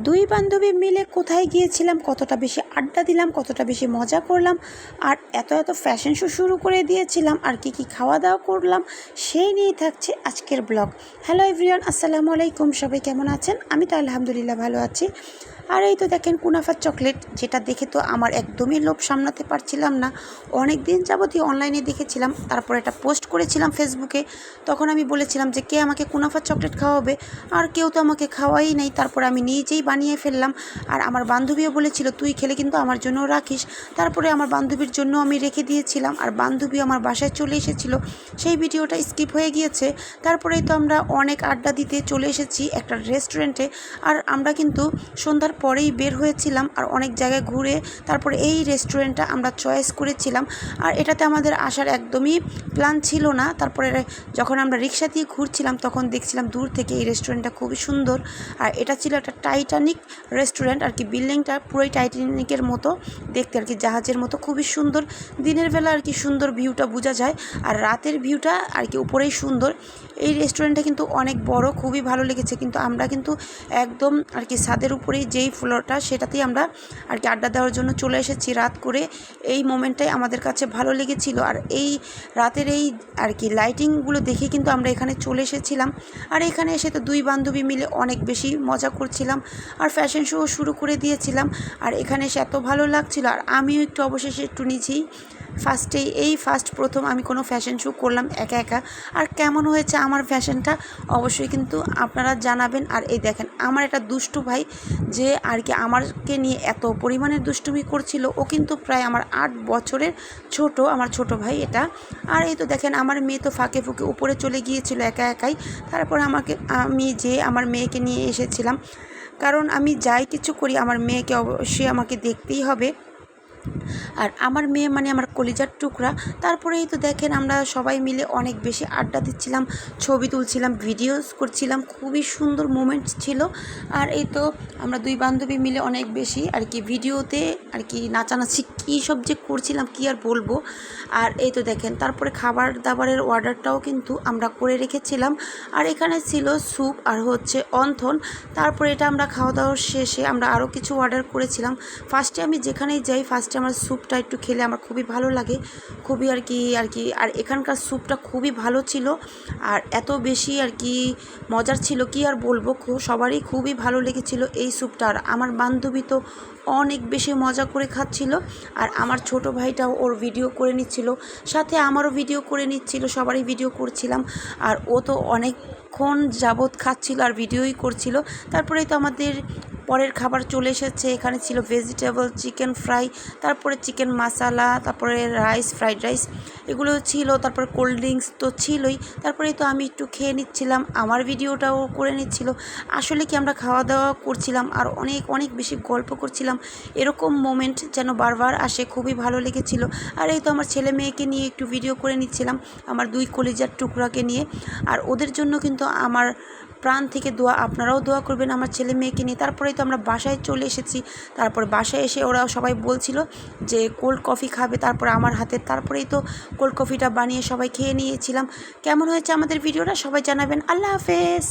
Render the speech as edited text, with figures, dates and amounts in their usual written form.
দুই বান্ধবী মিলে কোথায় গিয়েছিলাম, কতটা বেশি আড্ডা দিলাম, কতটা বেশি মজা করলাম, আর এত এত ফ্যাশন শো শুরু করে দিয়েছিলাম, আর কি কি খাওয়া দাওয়া করলাম সেই নিয়েই থাকছে আজকের ব্লগ। হ্যালো এভরিওয়ান, আসসালামু আলাইকুম। সবাই কেমন আছেন? আমি তো আলহামদুলিল্লাহ ভালো আছি। আর এই তো দেখেন কুনাফার চকলেট, যেটা দেখে তো আমার একদমই লোভ সামলাতে পারছিলাম না। অনেক দিন যাবতীয় অনলাইনে দেখেছিলাম, তারপর একটা পোস্ট করেছিলাম ফেসবুকে। তখন আমি বলেছিলাম যে কে আমাকে কুনাফার চকলেট খাওয়াবে, আর কেউ তো আমাকে খাওয়াই নেই। তারপরে আমি নিজেই বানিয়ে ফেললাম, আর আমার বান্ধবীও বলেছিল তুই খেলে কিন্তু আমার জন্যও রাখিস। তারপরে আমার বান্ধবীর জন্য আমি রেখে দিয়েছিলাম, আর বান্ধবী আমার বাসায় চলে এসেছিল, সেই ভিডিওটা স্কিপ হয়ে গিয়েছে। তারপরেই তো আমরা অনেক আড্ডা দিতে চলে এসেছি একটা রেস্টুরেন্টে, আর আমরা কিন্তু সন্ধ্যার পরেই বের হয়েছিলাম, আর অনেক জায়গায় ঘুরে তারপরে এই রেস্টুরেন্টটা আমরা চয়েস করেছিলাম। আর এটাতে আমাদের আসার একদমই প্ল্যান ছিল না। তারপরে যখন আমরা রিক্সা দিয়ে ঘুরছিলাম তখন দেখছিলাম দূর থেকে এই রেস্টুরেন্টটা খুবই সুন্দর। আর এটা ছিল একটা টাইটানিক রেস্টুরেন্ট আর কি, বিল্ডিংটা পুরোই টাইটানিকের মতো দেখতে আর কি, জাহাজের মতো খুবই সুন্দর। দিনের বেলা আর কি সুন্দর ভিউটা বোঝা যায়, আর রাতের ভিউটা আর কি উপরেই সুন্দর। এই রেস্টুরেন্টটা কিন্তু অনেক বড়, খুবই ভালো লেগেছে। কিন্তু আমরা কিন্তু একদম আর কি ছাদের উপরেই যেই ফ্লোরটা সেটাতেই আমরা আর কি আড্ডা দেওয়ার জন্য চলে এসেছি রাত করে। এই মোমেন্টটাই আমাদের কাছে ভালো লেগেছিল, আর এই রাতের এই আর কি লাইটিংগুলো দেখে কিন্তু আমরা এখানে চলে এসেছিলাম। আর এখানে এসে তো দুই বান্ধবী মিলে অনেক বেশি মজা করছিলাম, আর ফ্যাশন শো শুরু করে দিয়েছিলাম। আর এখানে এসে এত ভালো লাগছিল, আর আমিও একটু অবশেষে একটু নিজেই ফার্স্ট প্রথম আমি কোনো ফ্যাশন শো করলাম একা একা। আর কেমন হয়েছে আমার ফ্যাশনটা অবশ্যই কিন্তু আপনারা জানাবেন। আর এই দেখেন আমার একটা দুষ্টু ভাই, যে আর কি আমাকে নিয়ে এত পরিমাণের দুষ্টুমি করছিল, ও কিন্তু প্রায় আমার 8 বছরের ছোট, আমার ছোট ভাই এটা। আর এই তো দেখেন আমার মেয়ে তো ফাঁকে ফুঁকে উপরে চলে গিয়েছিল একা একাই। তারপর আমি আমার মেয়েকে নিয়ে এসেছিলাম, কারণ আমি যাই কিছু করি আমার মেয়েকে অবশ্যই আমাকে দেখতেই হবে, আর আমার মেয়ে মানে আমার কলিজার টুকরা। তারপরেই তো দেখেন আমরা সবাই মিলে অনেক বেশি আড্ডা দিচ্ছিলাম, ছবি তুলছিলাম, ভিডিওস করছিলাম, খুবই সুন্দর মোমেন্টস ছিল। আর এই তো আমরা দুই বান্ধবী মিলে অনেক বেশি আর কি ভিডিওতে আর কি নাচানাচি কী সব যে করছিলাম কি আর বলবো। আর এই তো দেখেন তারপরে খাবার দাবারের অর্ডারটাও কিন্তু আমরা করে রেখেছিলাম। আর এখানে ছিল স্যুপ আর হচ্ছে অন্থন। তারপরে এটা আমরা খাওয়া দাওয়ার শেষে আমরা আরও কিছু অর্ডার করেছিলাম। ফার্স্টে আমি যেখানেই যাই ফার্স্টে আমার স্যুপটা একটু খেলে আমার খুবই ভালো লাগে, খুবই আর কি আর এখানকার স্যুপটা খুবই ভালো ছিল, আর এত বেশি আর কি মজার ছিল কি আর বলবো। সবারই খুবই ভালো লেগেছিল এই স্যুপটা। আর আমার বান্ধবী তো অনেক বেশি মজা করে খাচ্ছিল, আর আমার ছোট ভাইটাও ওর ভিডিও করে নিচ্ছিল, সাথে আমারও ভিডিও করে নিচ্ছিল, সবারই ভিডিও করছিলাম। আর ও তো অনেকক্ষণ যাবৎ খাচ্ছিল আর ভিডিওই করছিল। তারপরেই তো আমাদের পরের খাবার চলে এসেছে। এখানে ছিল ভেজিটেবল চিকেন ফ্রাই, তারপরে চিকেন মশালা, তারপরে ফ্রাইড রাইস এগুলো ছিল, তারপরে কোল্ড ড্রিঙ্কস তো ছিলই। তারপরেই তো আমি একটু খেয়ে নিচ্ছিলাম, আমার ভিডিওটাও করে নিচ্ছিল। আসলে কি আমরা খাওয়া দাওয়া করছিলাম আর অনেক অনেক বেশি গল্প করছিলাম, এরকম মোমেন্ট যেন বারবার আসে, খুবই ভালো লেগেছিল। আর এই তো আমার ছেলে মেয়েকে নিয়ে একটু ভিডিও করে নিচ্ছিলাম, আমার দুই কলিজার টুকরাকে নিয়ে। আর ওদের জন্য কিন্তু আমার প্রাণ থেকে দোয়া, আপনারাও দোয়া করবেন আমার ছেলে মেয়েকে নিয়ে। তারপরেই তো আমরা বাসায় চলে এসেছি। তারপরে বাসায় এসে ওরা সবাই বলছিল যে কোল্ড কফি খাবে, তারপরে আমার হাতে, তারপরেই তো কোল্ড কফিটা বানিয়ে সবাই খেয়ে নিয়েছিলাম। কেমন হয়েছে আমাদের ভিডিওটা সবাই জানাবেন। আল্লাহ হাফেজ।